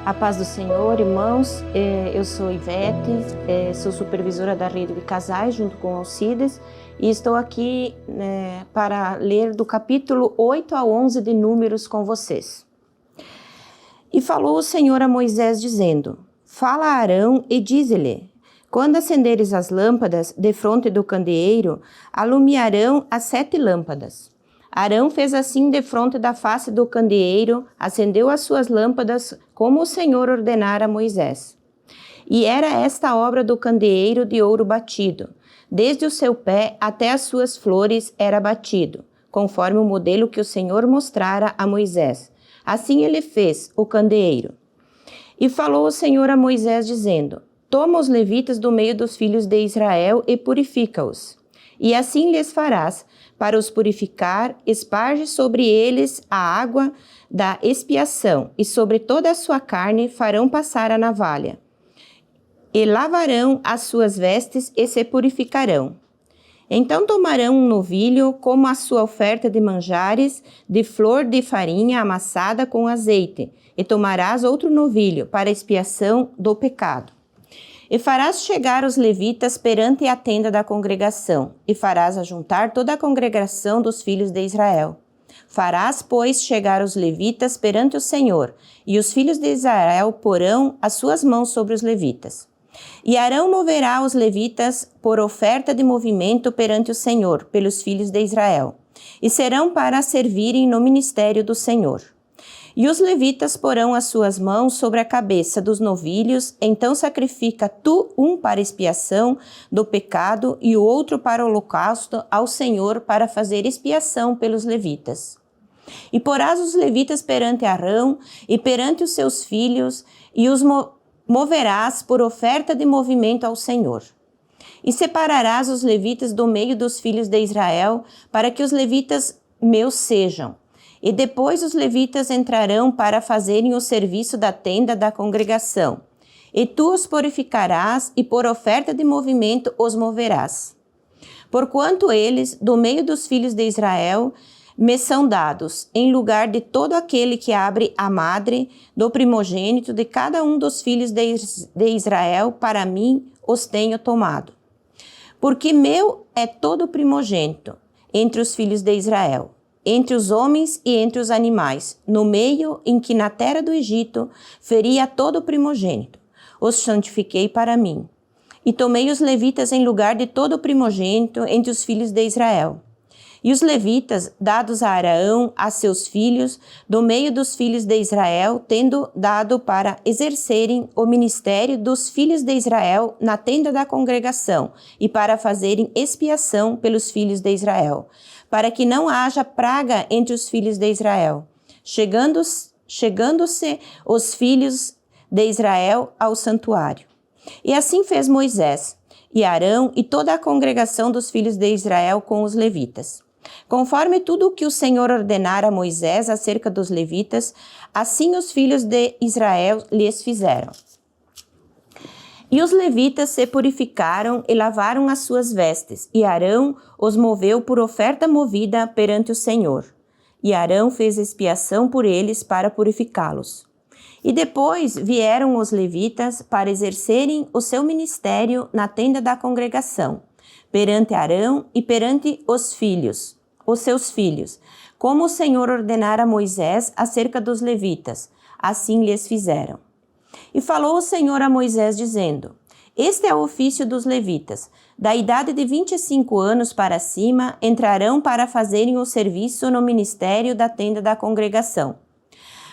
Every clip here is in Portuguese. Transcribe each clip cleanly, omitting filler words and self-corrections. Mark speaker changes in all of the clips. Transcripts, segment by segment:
Speaker 1: A paz do Senhor, irmãos. Eu sou Ivete, sou supervisora da rede de casais junto com Alcides e estou aqui para ler do capítulo 8 a 11 de Números com vocês. E falou o Senhor a Moisés dizendo: Fala a Arão e dize-lhe: Quando acenderes as lâmpadas defronte do candeeiro, alumiarão as 7 lâmpadas. Arão fez assim defronte da face do candeeiro, acendeu as suas lâmpadas, como o Senhor ordenara a Moisés. E era esta obra do candeeiro de ouro batido, desde o seu pé até as suas flores era batido, conforme o modelo que o Senhor mostrara a Moisés. Assim ele fez o candeeiro. E falou o Senhor a Moisés, dizendo: Toma os levitas do meio dos filhos de Israel e purifica-os. E assim lhes farás. Para os purificar, esparge sobre eles a água da expiação, e sobre toda a sua carne farão passar a navalha. E lavarão as suas vestes e se purificarão. Então tomarão um novilho como a sua oferta de manjares, de flor de farinha amassada com azeite, e tomarás outro novilho para a expiação do pecado. E farás chegar os levitas perante a tenda da congregação, e farás ajuntar toda a congregação dos filhos de Israel. Farás, pois, chegar os levitas perante o Senhor, e os filhos de Israel porão as suas mãos sobre os levitas. E Arão moverá os levitas por oferta de movimento perante o Senhor, pelos filhos de Israel, e serão para servirem no ministério do Senhor. E os levitas porão as suas mãos sobre a cabeça dos novilhos, então sacrifica tu um para expiação do pecado e o outro para o holocausto ao Senhor para fazer expiação pelos levitas. E porás os levitas perante Arão e perante os seus filhos e os moverás por oferta de movimento ao Senhor. E separarás os levitas do meio dos filhos de Israel para que os levitas meus sejam. E depois os levitas entrarão para fazerem o serviço da tenda da congregação. E tu os purificarás e por oferta de movimento os moverás. Porquanto eles, do meio dos filhos de Israel, me são dados, em lugar de todo aquele que abre a madre do primogênito de cada um dos filhos de Israel, para mim os tenho tomado. Porque meu é todo primogênito entre os filhos de Israel, entre os homens e entre os animais, no meio em que na terra do Egito feria todo o primogênito. Os santifiquei para mim. E tomei os levitas em lugar de todo o primogênito entre os filhos de Israel. E os levitas, dados a Arão, a seus filhos, do meio dos filhos de Israel, tendo dado para exercerem o ministério dos filhos de Israel na tenda da congregação e para fazerem expiação pelos filhos de Israel, para que não haja praga entre os filhos de Israel. Chegando-se os filhos de Israel ao santuário. E assim fez Moisés, e Arão e toda a congregação dos filhos de Israel com os levitas. Conforme tudo o que o Senhor ordenara a Moisés acerca dos levitas, assim os filhos de Israel lhes fizeram. E os levitas se purificaram e lavaram as suas vestes, e Arão os moveu por oferta movida perante o Senhor. E Arão fez expiação por eles para purificá-los. E depois vieram os levitas para exercerem o seu ministério na tenda da congregação, perante Arão e perante os seus filhos, como o Senhor ordenara a Moisés acerca dos levitas, assim lhes fizeram. E falou o Senhor a Moisés, dizendo: Este é o ofício dos levitas. Da idade de 25 anos para cima, entrarão para fazerem o serviço no ministério da tenda da congregação.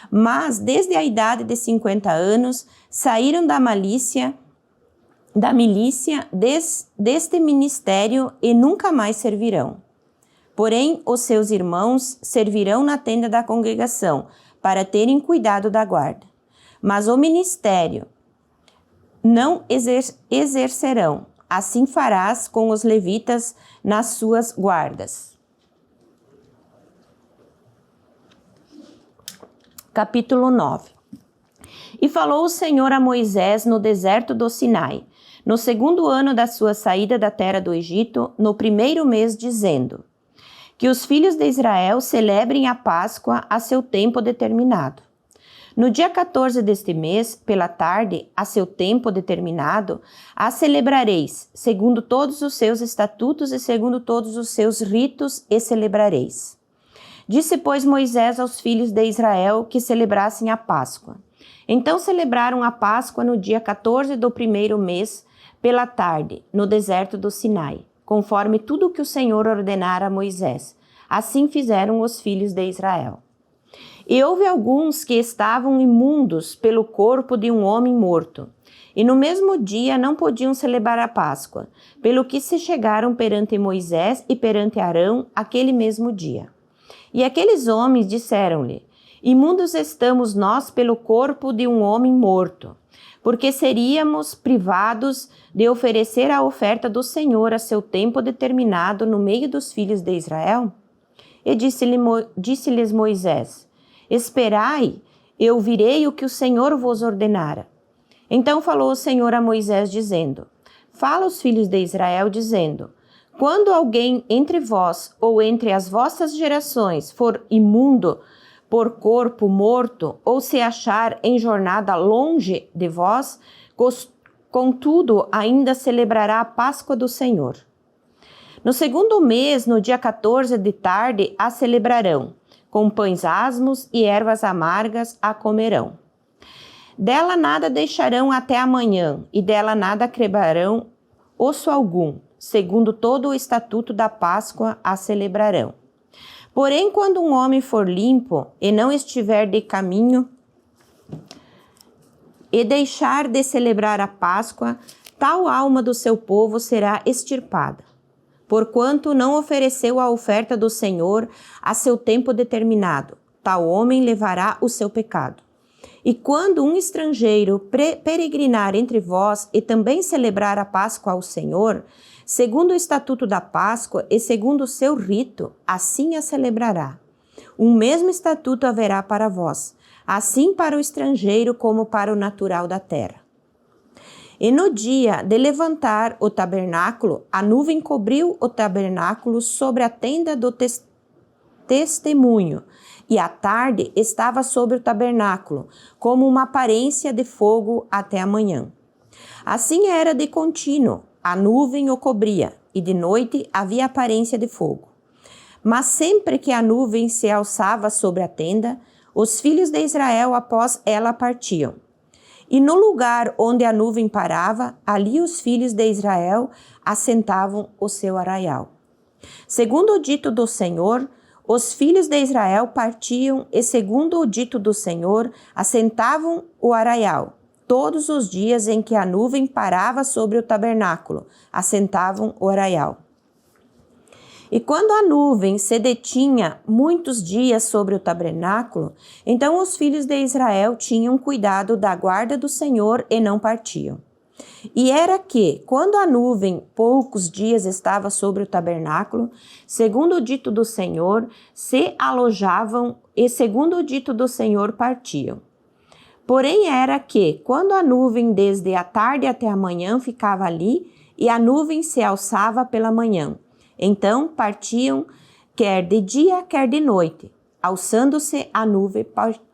Speaker 1: Mas, desde a idade de 50 anos, saíram da milícia deste ministério e nunca mais servirão. Porém, os seus irmãos servirão na tenda da congregação, para terem cuidado da guarda. Mas o ministério não exercerão. Assim farás com os levitas nas suas guardas. Capítulo 9. E falou o Senhor a Moisés no deserto do Sinai, no 2º ano da sua saída da terra do Egito, no 1º mês, dizendo: que os filhos de Israel celebrem a Páscoa a seu tempo determinado. No dia 14 deste mês, pela tarde, a seu tempo determinado, a celebrareis, segundo todos os seus estatutos e segundo todos os seus ritos, e celebrareis. Disse, pois, Moisés aos filhos de Israel que celebrassem a Páscoa. Então celebraram a Páscoa no dia 14 do primeiro mês, pela tarde, no deserto do Sinai, conforme tudo o que o Senhor ordenara a Moisés. Assim fizeram os filhos de Israel. E houve alguns que estavam imundos pelo corpo de um homem morto, e no mesmo dia não podiam celebrar a Páscoa, pelo que se chegaram perante Moisés e perante Arão aquele mesmo dia. E aqueles homens disseram-lhe, imundos estamos nós pelo corpo de um homem morto, porque seríamos privados de oferecer a oferta do Senhor a seu tempo determinado no meio dos filhos de Israel? E disse-lhes Moisés, esperai, eu virei o que o Senhor vos ordenara. Então falou o Senhor a Moisés, dizendo, fala aos filhos de Israel, dizendo, quando alguém entre vós ou entre as vossas gerações for imundo por corpo morto, ou se achar em jornada longe de vós, contudo ainda celebrará a Páscoa do Senhor. No segundo mês, no dia 14 de tarde, a celebrarão, com pães asmos e ervas amargas a comerão. Dela nada deixarão até amanhã, e dela nada quebrarão osso algum, segundo todo o estatuto da Páscoa a celebrarão. Porém, quando um homem for limpo e não estiver de caminho e deixar de celebrar a Páscoa, tal alma do seu povo será extirpada, porquanto não ofereceu a oferta do Senhor a seu tempo determinado. Tal homem levará o seu pecado. E quando um estrangeiro peregrinar entre vós e também celebrar a Páscoa ao Senhor, segundo o estatuto da Páscoa e segundo o seu rito, assim a celebrará. Um mesmo estatuto haverá para vós, assim para o estrangeiro como para o natural da terra. E no dia de levantar o tabernáculo, a nuvem cobriu o tabernáculo sobre a tenda do testemunho, e à tarde estava sobre o tabernáculo, como uma aparência de fogo até a manhã. Assim era de contínuo, a nuvem o cobria, e de noite havia aparência de fogo. Mas sempre que a nuvem se alçava sobre a tenda, os filhos de Israel após ela partiam. E no lugar onde a nuvem parava, ali os filhos de Israel assentavam o seu arraial. Segundo o dito do Senhor, os filhos de Israel partiam e, segundo o dito do Senhor, assentavam o arraial. Todos os dias em que a nuvem parava sobre o tabernáculo, assentavam o arraial. E quando a nuvem se detinha muitos dias sobre o tabernáculo, então os filhos de Israel tinham cuidado da guarda do Senhor e não partiam. E era que, quando a nuvem poucos dias estava sobre o tabernáculo, segundo o dito do Senhor, se alojavam e, segundo o dito do Senhor, partiam. Porém era que, quando a nuvem desde a tarde até a manhã ficava ali, e a nuvem se alçava pela manhã, então partiam, quer de dia, quer de noite, alçando-se a nuvem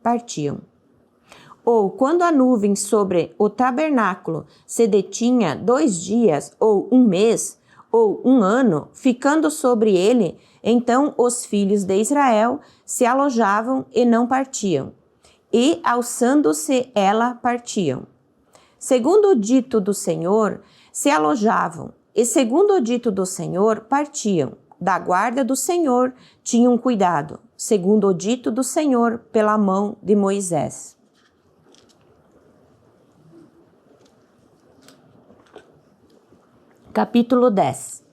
Speaker 1: partiam. Ou quando a nuvem sobre o tabernáculo se detinha 2 dias, ou 1 mês, ou 1 ano, ficando sobre ele, então os filhos de Israel se alojavam e não partiam, e alçando-se ela partiam. Segundo o dito do Senhor, se alojavam, e segundo o dito do Senhor, partiam. Da guarda do Senhor tinham cuidado, segundo o dito do Senhor, pela mão de Moisés. Capítulo 10.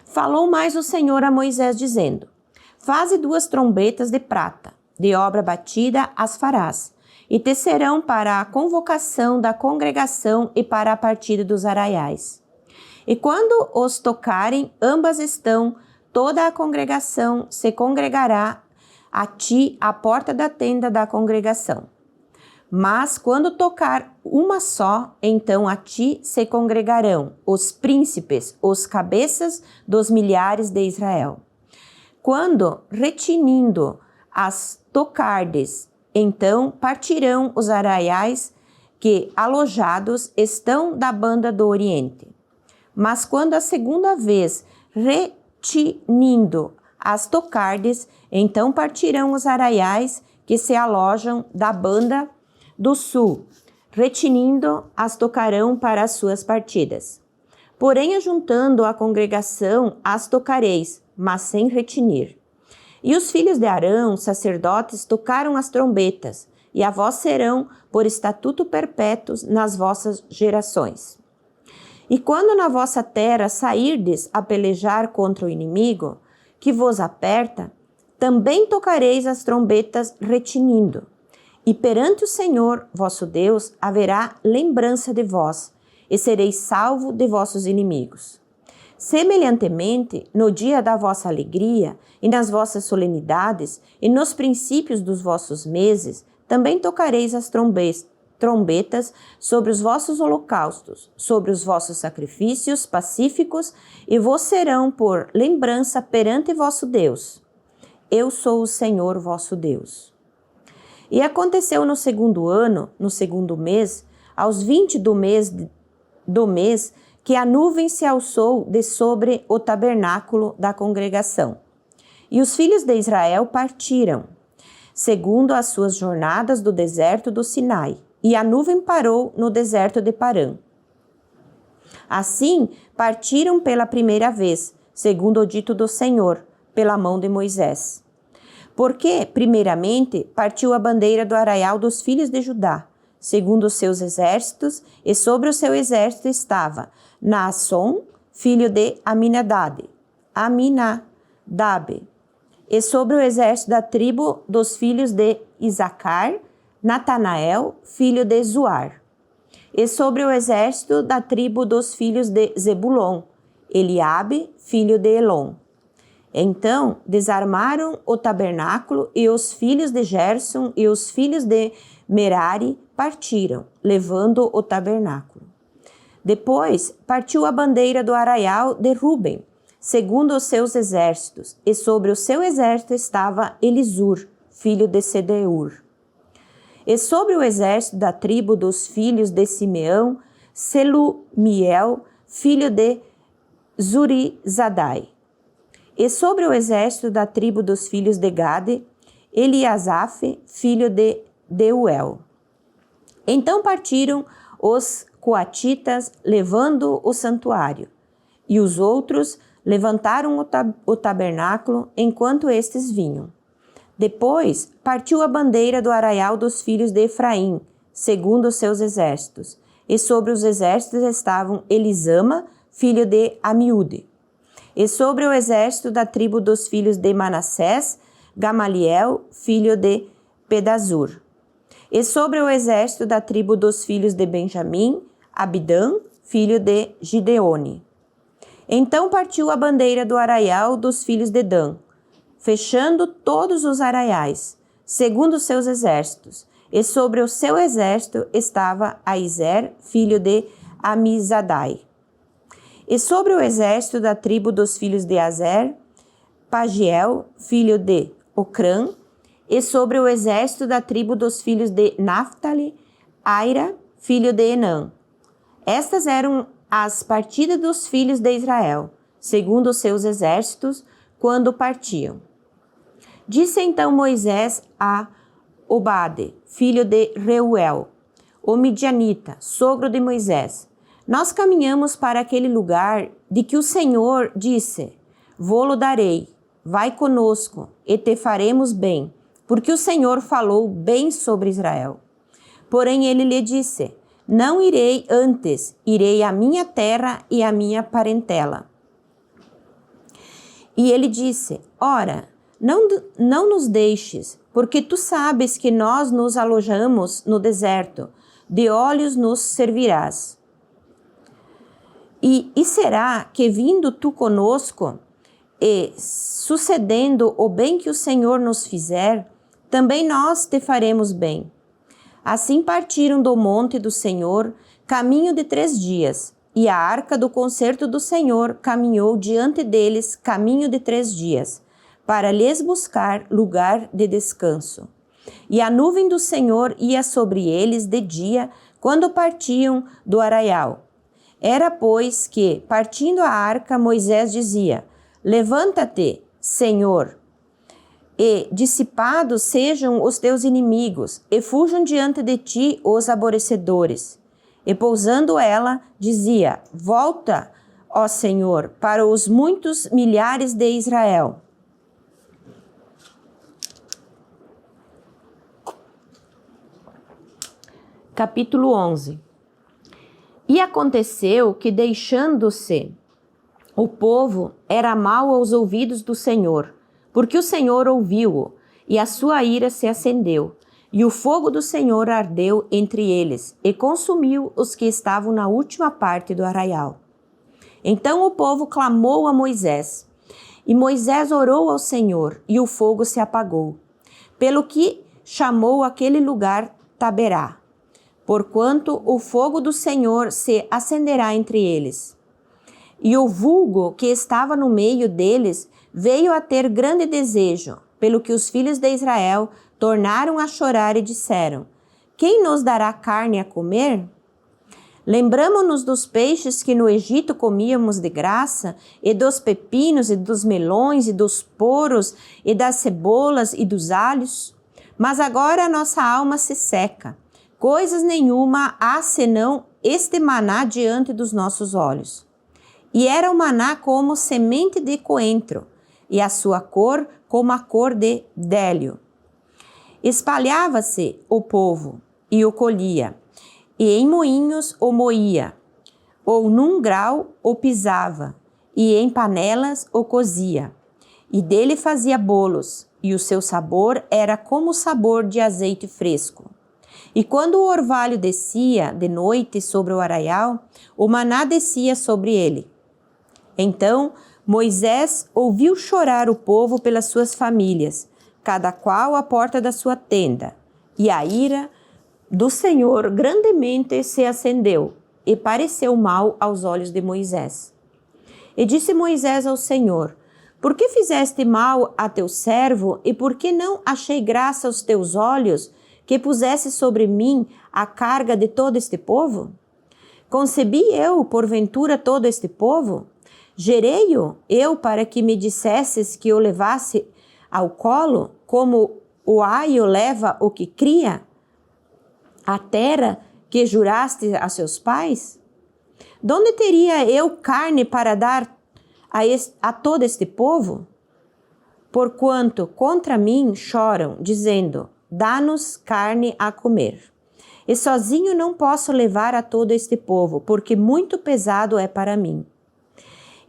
Speaker 1: Falou mais o Senhor a Moisés, dizendo, faze 2 trombetas de prata, de obra batida as farás, e te serão para a convocação da congregação e para a partida dos arraiais. E quando os tocarem, ambas estão, toda a congregação se congregará a ti à porta da tenda da congregação. Mas quando tocar uma só, então a ti se congregarão os príncipes, os cabeças dos milhares de Israel. Quando, retinindo, as tocardes, Então partirão os arraiais que alojados estão da banda do Oriente. Mas quando a segunda vez retinindo as tocardes, então partirão os arraiais que se alojam da banda do sul, retinindo as tocarão para as suas partidas. Porém, ajuntando a congregação, as tocareis, mas sem retinir. E os filhos de Arão, sacerdotes, tocaram as trombetas, e a vós serão por estatuto perpétuo nas vossas gerações. E quando na vossa terra sairdes a pelejar contra o inimigo, que vos aperta, também tocareis as trombetas retinindo. E perante o Senhor, vosso Deus, haverá lembrança de vós, e sereis salvo de vossos inimigos. Semelhantemente, no dia da vossa alegria, e nas vossas solenidades, e nos princípios dos vossos meses, também tocareis as trombetas sobre os vossos holocaustos, sobre os vossos sacrifícios pacíficos, e vos serão por lembrança perante vosso Deus. Eu sou o Senhor vosso Deus. E aconteceu no segundo ano, no segundo mês, aos 20 do mês, que a nuvem se alçou de sobre o tabernáculo da congregação. E os filhos de Israel partiram, segundo as suas jornadas do deserto do Sinai, e a nuvem parou no deserto de Parã. Assim, partiram pela primeira vez, segundo o dito do Senhor, pela mão de Moisés. Porque, primeiramente, partiu a bandeira do arraial dos filhos de Judá, segundo os seus exércitos, e sobre o seu exército estava Naasson, filho de Aminadab, e sobre o exército da tribo dos filhos de Isacar, Natanael, filho de Zuar, e sobre o exército da tribo dos filhos de Zebulon, Eliabe, filho de Elon. Então desarmaram o tabernáculo, e os filhos de Gerson e os filhos de Merari partiram, levando o tabernáculo. Depois partiu a bandeira do arraial de Ruben, segundo os seus exércitos, e sobre o seu exército estava Elisur, filho de Sedeur. E sobre o exército da tribo dos filhos de Simeão, Selumiel, filho de Zurizadai. E sobre o exército da tribo dos filhos de Gade, Eliasaf, filho de Deuel. Então partiram os coatitas, levando o santuário, e os outros levantaram o tabernáculo enquanto estes vinham. Depois partiu a bandeira do arraial dos filhos de Efraim, segundo os seus exércitos, e sobre os exércitos estavam Elisama, filho de Amiúde. E sobre o exército da tribo dos filhos de Manassés, Gamaliel, filho de Pedazur. E sobre o exército da tribo dos filhos de Benjamim, Abidã, filho de Gideone. Então partiu a bandeira do arraial dos filhos de Dan, fechando todos os arraiais, segundo os seus exércitos. E sobre o seu exército estava Aizer, filho de Amizadai. E sobre o exército da tribo dos filhos de Azer, Pagiel, filho de Ocrã. E sobre o exército da tribo dos filhos de Naphtali, Aira, filho de Enã. Estas eram as partidas dos filhos de Israel, segundo os seus exércitos, quando partiam. Disse então Moisés a Obade, filho de Reuel, o midianita, sogro de Moisés: Nós caminhamos para aquele lugar de que o Senhor disse: Vô-lo darei, vai conosco, e te faremos bem, porque o Senhor falou bem sobre Israel. Porém ele lhe disse: Não irei antes, irei à minha terra e à minha parentela. E ele disse: Ora, não nos deixes, porque tu sabes que nós nos alojamos no deserto, de olhos nos servirás. E será que vindo tu conosco, e sucedendo o bem que o Senhor nos fizer, também nós te faremos bem. Assim partiram do monte do Senhor, caminho de 3 dias, e a arca do concerto do Senhor caminhou diante deles caminho de 3 dias, para lhes buscar lugar de descanso. E a nuvem do Senhor ia sobre eles de dia, quando partiam do arraial. Era, pois, que, partindo a arca, Moisés dizia: Levanta-te, Senhor, e dissipados sejam os teus inimigos, e fujam diante de ti os aborrecedores. E pousando ela, dizia: Volta, ó Senhor, para os muitos milhares de Israel. Capítulo 11. E aconteceu que, deixando-se o povo, era mau aos ouvidos do Senhor, porque o Senhor ouviu-o, e a sua ira se acendeu, e o fogo do Senhor ardeu entre eles, e consumiu os que estavam na última parte do arraial. Então o povo clamou a Moisés, e Moisés orou ao Senhor, e o fogo se apagou, pelo que chamou aquele lugar Taberá, porquanto o fogo do Senhor se acenderá entre eles. E o vulgo que estava no meio deles veio a ter grande desejo, pelo que os filhos de Israel tornaram a chorar e disseram: Quem nos dará carne a comer? Lembramo-nos dos peixes que no Egito comíamos de graça, e dos pepinos, e dos melões, e dos poros, e das cebolas, e dos alhos. Mas agora a nossa alma se seca. Coisas nenhuma há senão este maná diante dos nossos olhos. E era o maná como semente de coentro, e a sua cor como a cor de délio. Espalhava-se o povo, e o colhia, e em moinhos o moía, ou num grau o pisava, e em panelas o cozia, e dele fazia bolos, e o seu sabor era como o sabor de azeite fresco. E quando o orvalho descia de noite sobre o arraial, o maná descia sobre ele. Então Moisés ouviu chorar o povo pelas suas famílias, cada qual à porta da sua tenda, e a ira do Senhor grandemente se acendeu, e pareceu mal aos olhos de Moisés. E disse Moisés ao Senhor: Por que fizeste mal a teu servo, e por que não achei graça aos teus olhos, que pusesse sobre mim a carga de todo este povo? Concebi eu, porventura, todo este povo? Gerei-o eu para que me dissesses que o levasse ao colo, como o aio leva o que cria? A terra que juraste a seus pais? Donde teria eu carne para dar a todo este povo? Porquanto contra mim choram, dizendo: Dá-nos carne a comer. E sozinho não posso levar a todo este povo, porque muito pesado é para mim.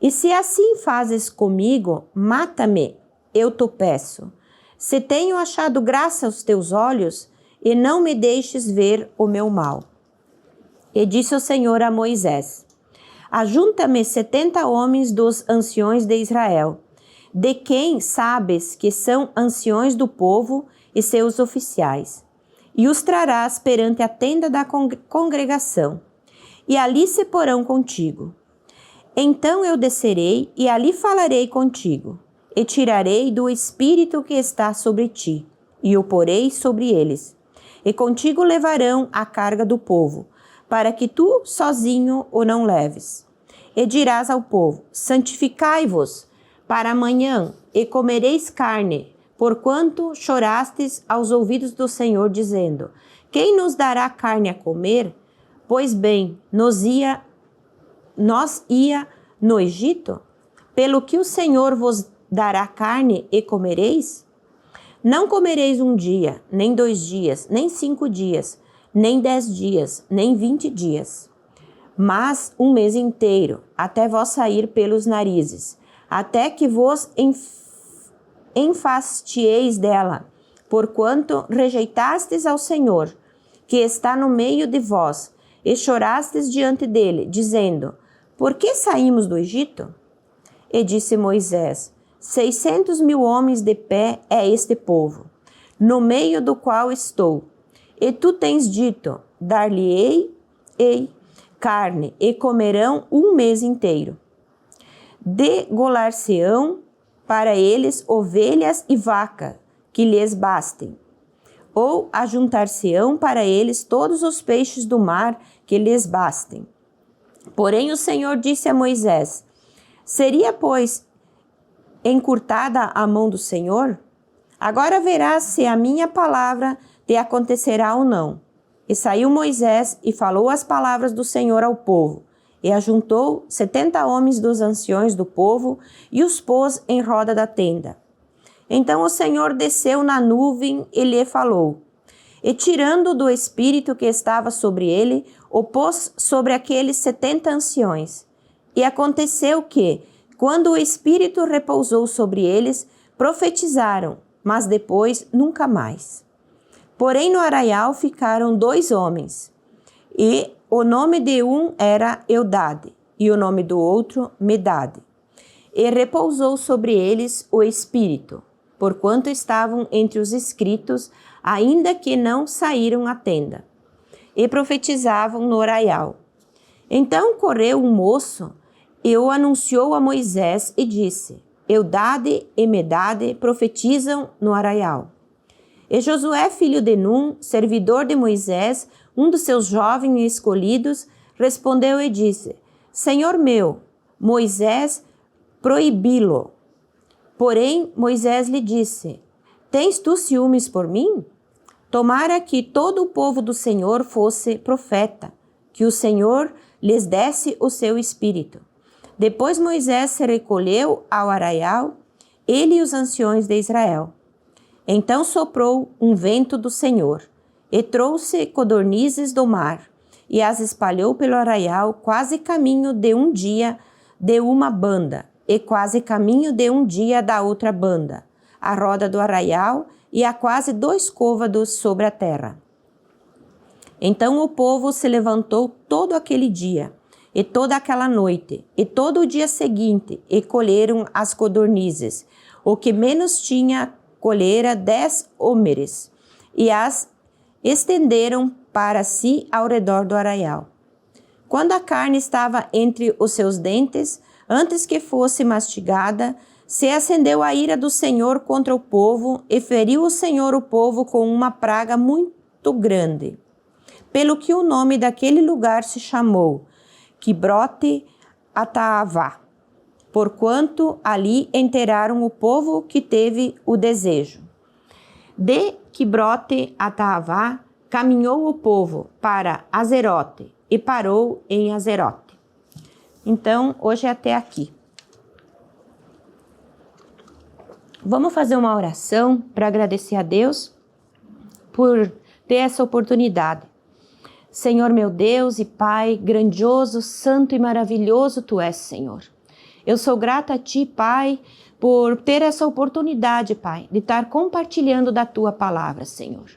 Speaker 1: E se assim fazes comigo, mata-me, eu te peço. Se tenho achado graça aos teus olhos, e não me deixes ver o meu mal. E disse o Senhor a Moisés: Ajunta-me 70 homens dos anciões de Israel, de quem sabes que são anciões do povo e seus oficiais, e os trarás perante a tenda da congregação, e ali se porão contigo. Então eu descerei e ali falarei contigo, e tirarei do espírito que está sobre ti, e o porei sobre eles, e contigo levarão a carga do povo, para que tu sozinho o não leves. E dirás ao povo: Santificai-vos para amanhã, e comereis carne, porquanto chorastes aos ouvidos do Senhor, dizendo: Quem nos dará carne a comer? Pois bem, nós ia no Egito? Pelo que o Senhor vos dará carne e comereis? Não comereis 1 dia, nem 2 dias, nem 5 dias, nem 10 dias, nem 20 dias, mas 1 mês inteiro, até vós sair pelos narizes, até que vos enfastieis dela, porquanto rejeitastes ao Senhor, que está no meio de vós, e chorastes diante dele, dizendo: Por que saímos do Egito? E disse Moisés: 600.000 homens de pé é este povo, no meio do qual estou. E tu tens dito: Dar-lhe-ei carne, e comerão 1 mês inteiro. Degolar-se-ão para eles ovelhas e vaca, que lhes bastem. ou ajuntar-se-ão para eles todos os peixes do mar que lhes bastem. Porém o Senhor disse a Moisés: seria, pois, encurtada a mão do Senhor? Agora verás se a minha palavra te acontecerá ou não. E saiu Moisés e falou as palavras do Senhor ao povo, e ajuntou 70 homens dos anciões do povo e os pôs em roda da tenda. Então o Senhor desceu na nuvem e lhe falou, e tirando do espírito que estava sobre ele, o pôs sobre aqueles 70 anciões. E aconteceu que, quando o espírito repousou sobre eles, profetizaram, mas depois nunca mais. Porém no arraial ficaram 2 homens, e o nome de um era Eudade, e o nome do outro Medade. E repousou sobre eles o espírito, porquanto estavam entre os inscritos, ainda que não saíram à tenda, e profetizavam no arraial. Então correu um moço e o anunciou a Moisés e disse: Eudade e Medade profetizam no arraial. E Josué, filho de Num, servidor de Moisés, um dos seus jovens escolhidos, respondeu e disse: Senhor meu, Moisés proibi-lo. Porém, Moisés lhe disse: Tens tu ciúmes por mim? Tomara que todo o povo do Senhor fosse profeta, que o Senhor lhes desse o seu espírito. Depois Moisés se recolheu ao arraial, ele e os anciões de Israel. Então soprou um vento do Senhor, e trouxe codornizes do mar, e as espalhou pelo arraial, quase caminho de um dia de uma banda, e quase caminho de um dia da outra banda, a roda do arraial, e a quase 2 côvados sobre a terra. Então o povo se levantou todo aquele dia, e toda aquela noite, e todo o dia seguinte, e colheram as codornizes. O que menos tinha, colhera 10 homeres, e as estenderam para si ao redor do arraial. Quando a carne estava entre os seus dentes, antes que fosse mastigada, se acendeu a ira do Senhor contra o povo, e feriu o Senhor o povo com uma praga muito grande, pelo que o nome daquele lugar se chamou Quibrote Ataavá, porquanto ali enterraram o povo que teve o desejo. De Quibrote Ataavá caminhou o povo para Azerote e parou em Azerote. Então, hoje é até aqui. Vamos fazer uma oração para agradecer a Deus por ter essa oportunidade. Senhor meu Deus e Pai, grandioso, santo e maravilhoso Tu és, Senhor. Eu sou grata a Ti, Pai, por ter essa oportunidade, Pai, de estar compartilhando da Tua palavra, Senhor.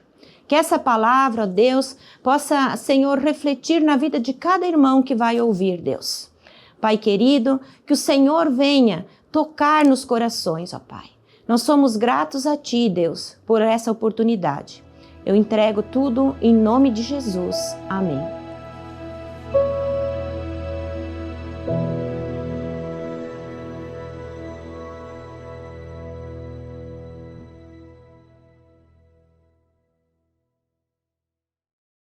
Speaker 1: Que essa palavra, Deus, possa, Senhor, refletir na vida de cada irmão que vai ouvir, Deus. Pai querido, que o Senhor venha tocar nos corações, ó Pai. Nós somos gratos a Ti, Deus, por essa oportunidade. Eu entrego tudo em nome de Jesus. Amém.